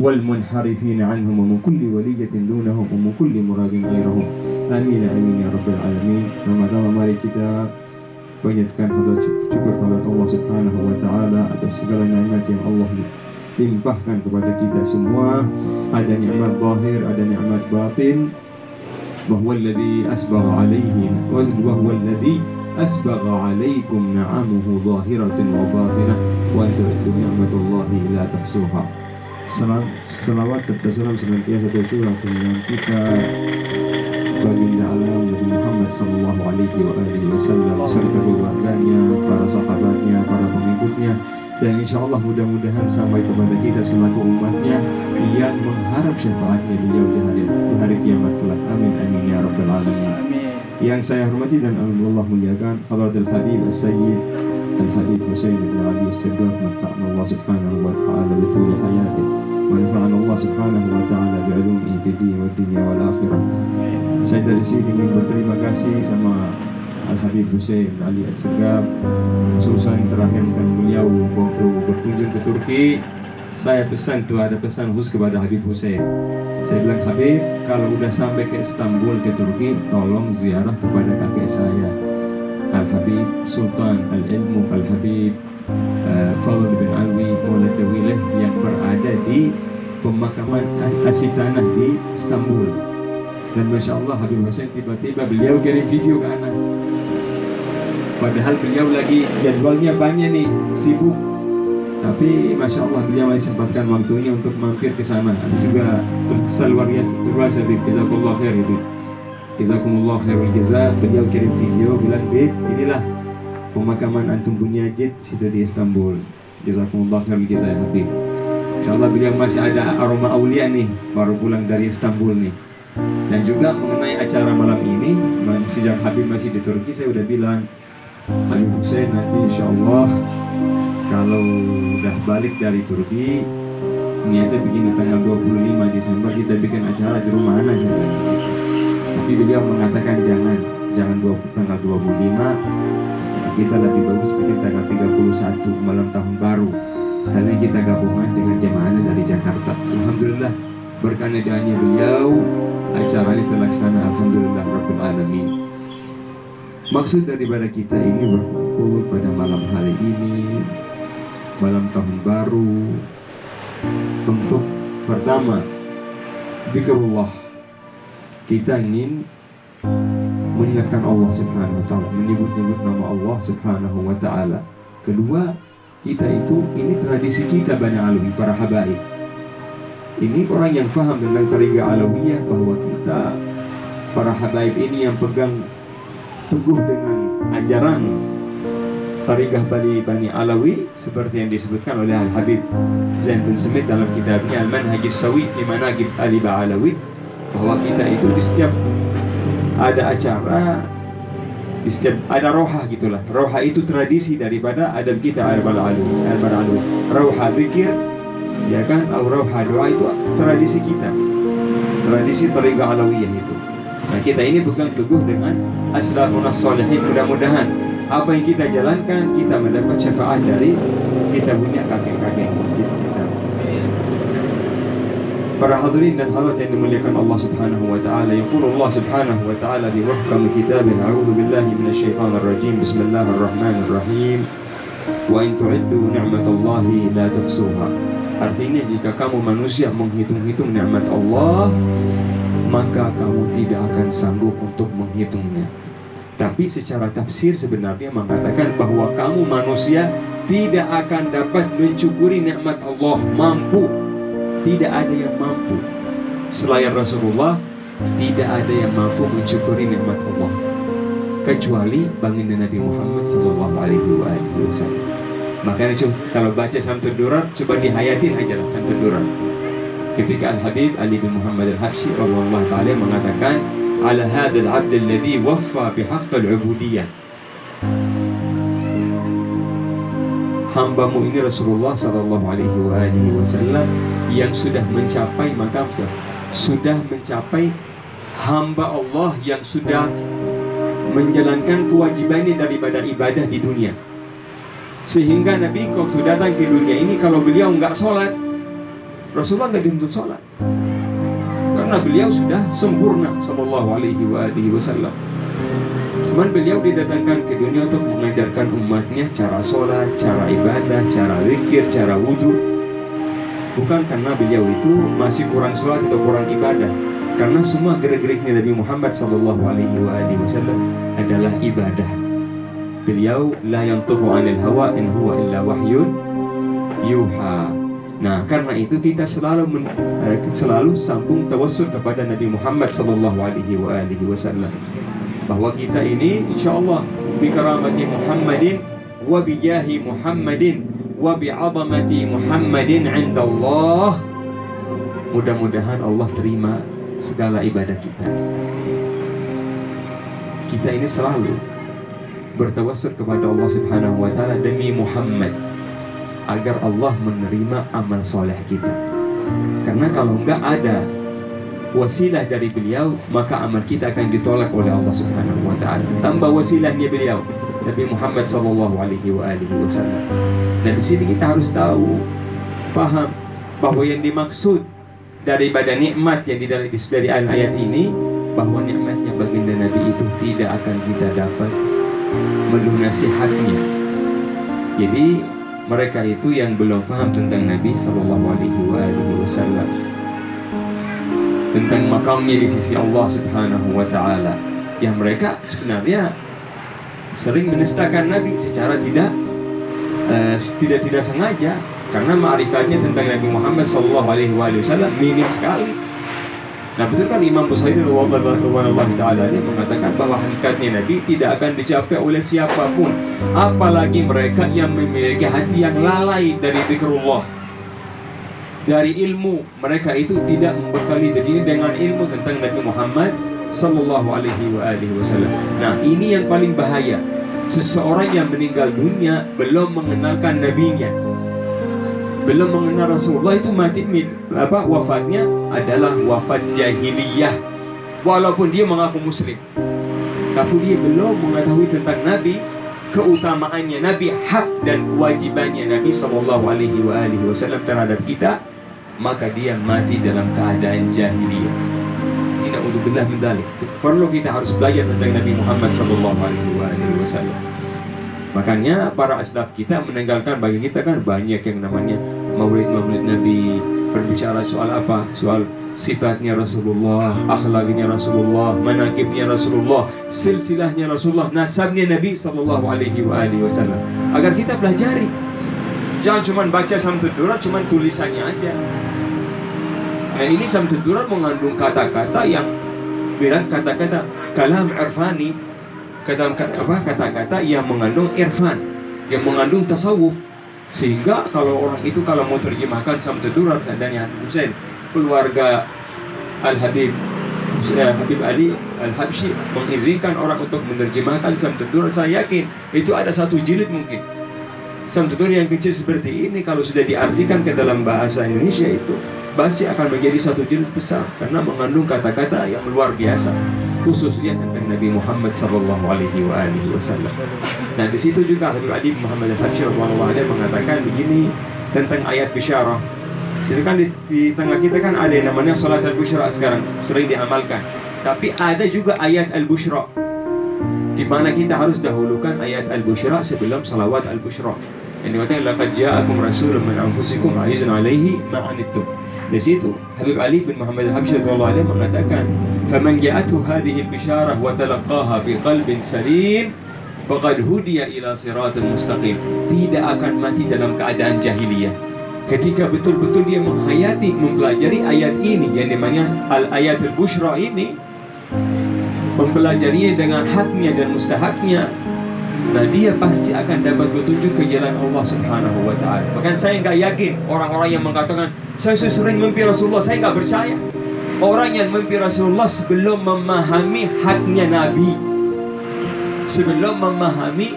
والمنحرفين عنهم ومن كل ولية دونهم ومن كل مراد غيرهم. Amin amin ya rabbal alamin. Pertama-tama mari kita panjatkan syukur kepada Allah Subhanahu wa taala atas segala nikmat yang Allah limpahkan kepada kita semua. Ada nikmat zahir, ada nikmat batin. Wa alladhi asbagha alaihim wa huwa alladhi asbagha alaikum na'amuhu zahiratan wa batinah wa antum ni'matullahi la tahsuha. Salawat serta salam senantiasa tercurah kepada kita baginda alam Nabi Muhammad sallallahu alaihi wasallam serta keluarganya, para sahabatnya, para pengikutnya, dan insyaallah mudah-mudahan sampai kepada kita selaku umatnya yang mengharap syafaatnya beliau di hari kiamat kelak. Amin amin ya rabbal alamin. Yang saya hormati dan Allah muliakan Hadratul Habib As-Sayyid Al-Habib Husain bin Ali As-Saddaf, matta'na Allah subhanahu wa ta'ala bi tuli hayatih wa nafa'ana Allah subhanahu wa ta'ala bi ulumihi fid din wad dunya wal akhirah. Saya dari sini ingin berterima kasih sama Al-Habib Husain bin Ali As-Saddaf, khususan terakhirkan beliau waktu berkunjung ke Turki. Saya pesan tuh, ada pesan khusus kepada Habib Husain. Saya bilang, Habib, kalau udah sampai ke Istanbul, ke Turki, tolong ziarah kepada kakek saya, Al-Habib Sultan Al-Ilmu Al-Habib Fadl bin Alwi Maulad Dawileh, yang berada di pemakaman Asitanah di Istanbul. Dan Masya Allah, Habib Husain tiba-tiba beliau kirim video ke anak. Padahal beliau lagi jadwalnya banyak nih, sibuk. Tapi Masya Allah beliau masih sempatkan waktunya untuk mampir ke sana. Ada juga terkesal luar biasa, jazakumullah khair itu. Jazakumullah khairul jaza. Beliau kirim video bilang, Bib, inilah pemakaman antum punya Jid situ di Istanbul. Jazakumullah khairul jaza ya Habib. Insya Allah beliau masih ada aroma aulia nih, baru pulang dari Istanbul nih. Dan juga mengenai acara malam ini, sejak Habib masih di Turki, saya udah bilang, Habib Husain nanti insya Allah kalau udah balik dari Turki, niatnya begini, tanggal 25 Desember kita bikin acara di rumah anak saya. Tapi beliau mengatakan jangan tanggal 25, kita lebih bagus bikin tanggal 31 malam tahun baru. Sekalian kita gabungan dengan jemaah dari Jakarta. Alhamdulillah berkahnya doanya beliau, acara ini terlaksana, alhamdulillah rabbil alamin. Maksud daripada kita ini berkumpul pada malam hari ini, malam tahun baru, untuk pertama zikrullah, kita ingin mengingatkan Allah subhanahu wa ta'ala, menyebut-nyebut nama Allah subhanahu wa ta'ala. Kedua, kita itu, ini tradisi kita Bani Alawi, para habaib. Ini orang yang faham tentang tariqah alawiyah, bahwa kita para habaib ini yang pegang teguh dengan ajaran tariqah Bani Alawi, seperti yang disebutkan oleh Al-Habib Zain bin Smith dalam kitabnya Al-Manhaj As-Sawi fi Manaqib Ali Ba'alawi, bahwa kita itu di setiap ada acara, di setiap ada roha gitulah. Roha itu tradisi daripada adab kita Al-Ba'alawi. Roha zikir, ya kan, atau roha doa itu tradisi kita, tradisi tariqah alawiyah itu. Nah, kita ini pegang teguh dengan aslafun as-salihin. Mudah-mudahan apa yang kita jalankan, kita mendapat syafaat dari kita punya kakek-kakek kita. Para hadirin dan hadirat yang dimuliakan Allah Subhanahu wa taala, yaqulu Allah Subhanahu wa taala di muhkam kitabih, a'udzu billahi minasyaitonir rajim, bismillahirrahmanirrahim, wa in tu'iddu ni'matallahi la tuhsuha. Artinya, jika kamu manusia menghitung-hitung nikmat Allah, maka kamu tidak akan sanggup untuk menghitungnya. Tapi secara tafsir sebenarnya mengatakan bahwa kamu manusia tidak akan dapat mencukuri nikmat Allah. Tidak ada yang mampu selain Rasulullah, tidak ada yang mampu mencukuri nikmat Allah kecuali baginda Nabi Muhammad sallallahu alaihi wasallam. Makanya kalau baca Samtud Durar, coba dihayatin aja lah Samtud Durar. Ketika Al-Habib Ali bin Muhammad Al-Habsyi radhiyallahu ta'ala mengatakan, ala hadzal 'abd alladhi waffa bihaqqil 'ubudiyah, hambamu ini Rasulullah sallallahu alaihi wasallam yang sudah mencapai makam, sudah mencapai hamba Allah yang sudah menjalankan kewajibannya daripada ibadah di dunia. Sehingga Nabi waktu datang ke dunia ini, kalau beliau nggak sholat, Rasulullah nggak dituntut sholat karena beliau sudah sempurna sallallahu alaihi wasallam. Cuman beliau didatangkan ke dunia untuk mengajarkan umatnya cara sholat, cara ibadah, cara zikir, cara wudhu. Bukan karena beliau itu masih kurang sholat atau kurang ibadah, karena semua gerak-geriknya Nabi Muhammad sallallahu alaihi wasallam adalah ibadah. Beliau la yantiqu 'anil hawa in huwa illa wahyun yuha. Nah, karena itu kita selalu sambung tawassul kepada Nabi Muhammad sallallahu alaihi wasallam, bahwa kita ini insyaallah bi karamati Muhammadin wa bi jahi Muhammadin wa bi 'azamati Muhammadin 'inda Allah, mudah-mudahan Allah terima segala ibadah kita. Kita ini selalu bertawassul kepada Allah Subhanahu wa taala demi Muhammad, agar Allah menerima amal soleh kita. Karena kalau enggak ada wasilah dari beliau, maka amal kita akan ditolak oleh Allah Subhanahu wa taala. Tambah wasilahnya beliau Nabi Muhammad sallallahu alaihi wasallam. Dan di sini kita harus tahu, paham bahwa yang dimaksud daripada nikmat yang dari ayat ini, bahwa nikmatnya baginda Nabi itu tidak akan kita dapat melunasi haknya. Jadi mereka itu yang belum paham tentang Nabi sallallahu alaihi wasallam, tentang makamnya di sisi Allah Subhanahu wa taala, yang mereka sebenarnya sering menistakan Nabi secara tidak sengaja, karena ma'rifatnya tentang Nabi Muhammad sallallahu alaihi wasallam minim sekali. Nah, betul kan Imam Busayri radhiyallahu taala dia mengatakan bahwa hakikatnya Nabi tidak akan dicapai oleh siapapun, apalagi mereka yang memiliki hati yang lalai dari zikrullah, dari ilmu. Mereka itu tidak membekali diri dengan ilmu tentang Nabi Muhammad sallallahu alaihi wasallam. Nah, ini yang paling bahaya. Seseorang yang meninggal dunia belum mengenalkan nabinya, belum mengenal Rasulullah, itu mati wafatnya adalah wafat jahiliyah, walaupun dia mengaku muslim, tapi dia belum mengetahui tentang Nabi, keutamaannya Nabi, hak dan kewajibannya Nabi sallallahu alaihi wasallam terhadap kita, maka dia mati dalam keadaan jahiliyah. Na'udzubillah min dzalik. Perlu kita harus belajar tentang Nabi Muhammad sallallahu alaihi wasallam. Makanya para aslaf kita meninggalkan, bagi kita kan banyak yang namanya maulid Nabi, berbicara soal apa? Soal sifatnya Rasulullah, akhlaknya Rasulullah, manaqibnya Rasulullah, silsilahnya Rasulullah, nasabnya Nabi sallallahu alaihi wasallam. Agar kita pelajari. Jangan cuma baca Samsud Durar, cuma tulisannya aja. Nah, ini Samsud Durar mengandung kata-kata yang bilang kata-kata kalam irfani, kata-kata yang mengandung irfan, yang mengandung tasawuf. Sehingga kalau orang itu kalau mau terjemahkan Samsud Durar, seandainya Husain keluarga Al-Habib Habib Ali Al-Habsyi mengizinkan orang untuk menerjemahkan Samsud Durar, saya yakin itu ada satu jilid mungkin. Samsud Durar yang kecil seperti ini kalau sudah diartikan ke dalam bahasa Indonesia, itu pasti akan menjadi satu jilid besar, karena mengandung kata-kata yang luar biasa, khususnya tentang Nabi Muhammad sallallahu alaihi wasallam. Nah, di situ juga Habib Ali Muhammad Al-Habsyi radhiyallahu anhu mengatakan begini tentang ayat bisyarah. Sedangkan di tengah kita kan ada yang namanya salat al-busyra sekarang sering diamalkan, tapi ada juga ayat al-busyra, di mana kita harus dahulukan ayat al-busyra sebelum salawat al-busyra. Yang dikatakan laqad ja'akum rasulun min anfusikum 'azizun 'alaihi ma 'anittum. Di situ Habib Ali bin Muhammad Al-Habsyi radhiyallahu anhu mengatakan, "Faman ja'athu hadhihi al-bisyarah wa talaqqaha bi qalbin salim, faqad hudiya ila siratal mustaqim." Tidak akan mati dalam keadaan jahiliyah ketika betul-betul dia menghayati, mempelajari ayat ini yang namanya al-ayat al-busyra ini, mempelajarinya dengan haknya dan mustahaknya. Nah, dia pasti akan dapat petunjuk ke jalan Allah Subhanahu wa ta'ala. Bahkan saya nggak yakin orang-orang yang mengatakan saya sering mimpi Rasulullah, saya nggak percaya. Orang yang mimpi Rasulullah sebelum memahami haknya Nabi, sebelum memahami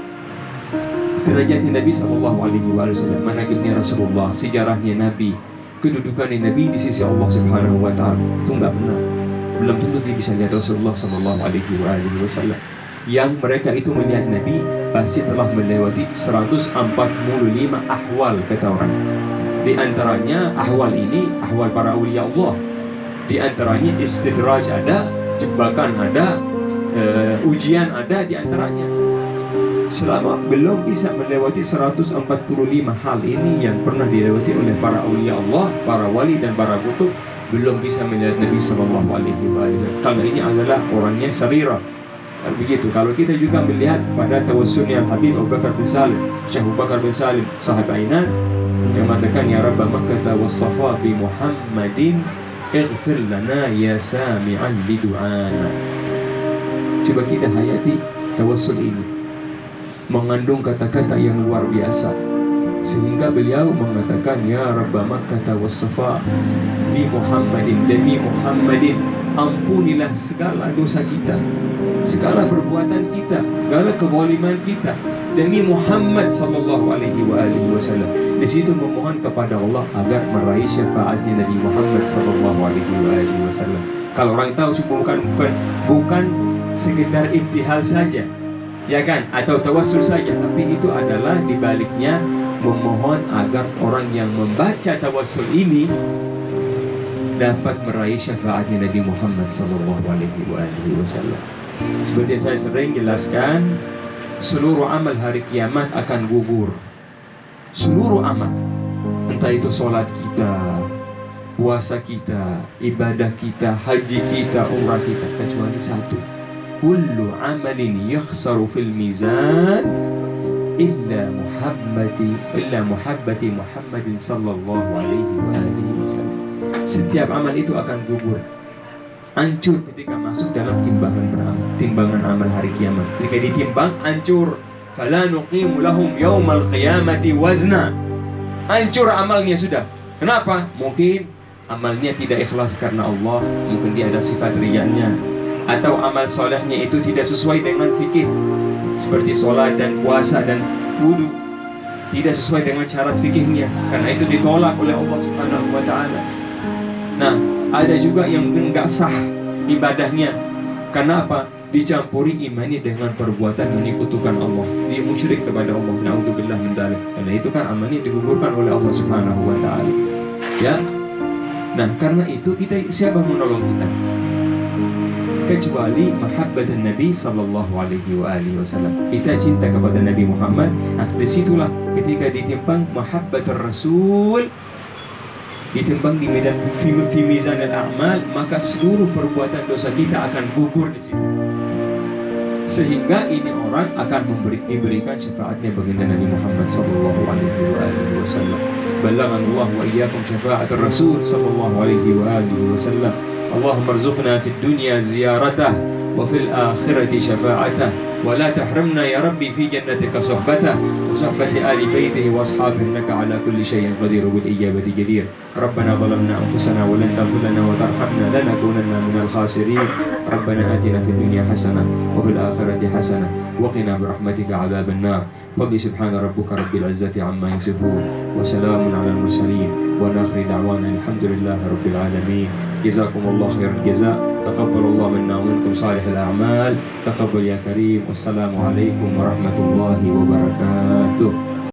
derajatnya Nabi sallallahu alaihi wasallam, manaqibnya Rasulullah, sejarahnya Nabi, kedudukannya Nabi di sisi Allah Subhanahu wa ta'ala, itu nggak benar. Belum tentu dia bisa lihat Rasulullah sallallahu alaihi wasallam. Yang mereka itu melihat Nabi pasti telah melewati 145 ahwal, kata orang. Di antaranya ahwal ini, ahwal para awliya Allah. Di antaranya istidraj ada, jebakan ada, ujian ada di antaranya. Selama belum bisa melewati 145 hal ini yang pernah dilewati oleh para awliya Allah, para wali dan para kutub, belum bisa melihat Nabi Sallallahu Alaihi Wasallam. Karena ini adalah orangnya sarirah. Begitu. Kalau kita juga melihat pada tawassulnya Habib Abu Bakar bin Salim, Syekh Abu Bakar bin Salim, sahib Ainan, yang mengatakan ya Rabb Makkah was-Safa bi Muhammadin ighfir lana ya sami'an lidu'ana. Coba kita hayati tawassul ini, mengandung kata-kata yang luar biasa, sehingga beliau mengatakan ya Rabb Makkah was-Safa bi Muhammadin, demi Muhammadin ampunilah segala dosa kita, segala perbuatan kita, segala kezaliman kita, demi Muhammad sallallahu alaihi wasallam. Di situ memohon kepada Allah agar meraih syafaatnya Nabi Muhammad sallallahu alaihi wasallam. Kalau orang tahu bukan sekedar ibtihal saja, ya kan, atau tawassul saja, tapi itu adalah dibaliknya memohon agar orang yang membaca tawassul ini dapat meraih syafaatnya Nabi Muhammad sallallahu alaihi wasallam. Seperti saya sering jelaskan, seluruh amal hari kiamat akan gugur. Seluruh amal, entah itu sholat kita, puasa kita, ibadah kita, haji kita, umrah kita, kecuali satu. Kullu amalin yakhsaru fil mizan illa muhabbati Muhammadin sallallahu alaihi wasallam. Setiap amal itu akan gugur, hancur ketika masuk dalam timbangan amal hari kiamat. Ketika ditimbang, hancur. Fala nuqimu lahum yaumal qiyamati wazna. Hancur amalnya sudah. Kenapa? Mungkin amalnya tidak ikhlas karena Allah, mungkin dia ada sifat riyanya, atau amal solehnya itu tidak sesuai dengan fikih, seperti sholat dan puasa dan wudu, tidak sesuai dengan syarat fikihnya, karena itu ditolak oleh Allah Subhanahu wa Ta'ala. Nah, ada juga yang enggak sah ibadahnya. Karena apa? Dicampuri imannya dengan perbuatan menyekutukan Allah. Dia musyrik kepada Allah. Na'udzubillah min dzalik. Karena itu kan amalnya digugurkan oleh Allah Subhanahu wa Ta'ala. Ya. Nah, karena itu siapa menolong kita? Kecuali mahabbatan Nabi sallallahu alaihi wasallam. Kita cinta kepada Nabi Muhammad. Nah, disitulah ketika ditimbang mahabbatur Rasul, ditimbang di medan fi mizan al-a'mal, maka seluruh perbuatan dosa kita akan gugur di situ. Sehingga ini orang akan diberikan syafaatnya baginda Nabi Muhammad sallallahu alaihi wasallam. Ballaghanallahu wa iyyakum syafa'atul Rasul sallallahu alaihi wasallam. Allahumma arzuqna fid dunya ziyaratah wa fil akhirati syafa'atah wa la tahrimna ya Rabbi fi jannatika suhbatah wa suhbati ali baitihi wa ashabihi innaka ala kulli syai'in qadir bil ijabati jadir. Rabbana zalamna anfusana wa lan taghfir lana wa tarhamna lanakunanna minal khasirin. Rabbana atina fid dunya hasanah wa fil akhirati hasanah wa qina bi rahmatika 'adzaban nar. Fadli subhana rabbika rabbil izzati amma yasifun wa salamun 'alal mursalin wa akhir da'wana alhamdulillahi rabbil alamin. Jazakumullahu khairal jazaa. Taqabbalallahu minna wa minkum salihal a'mal. Taqabbal ya karim. Wassalamu alaikum warahmatullahi wabarakatuh.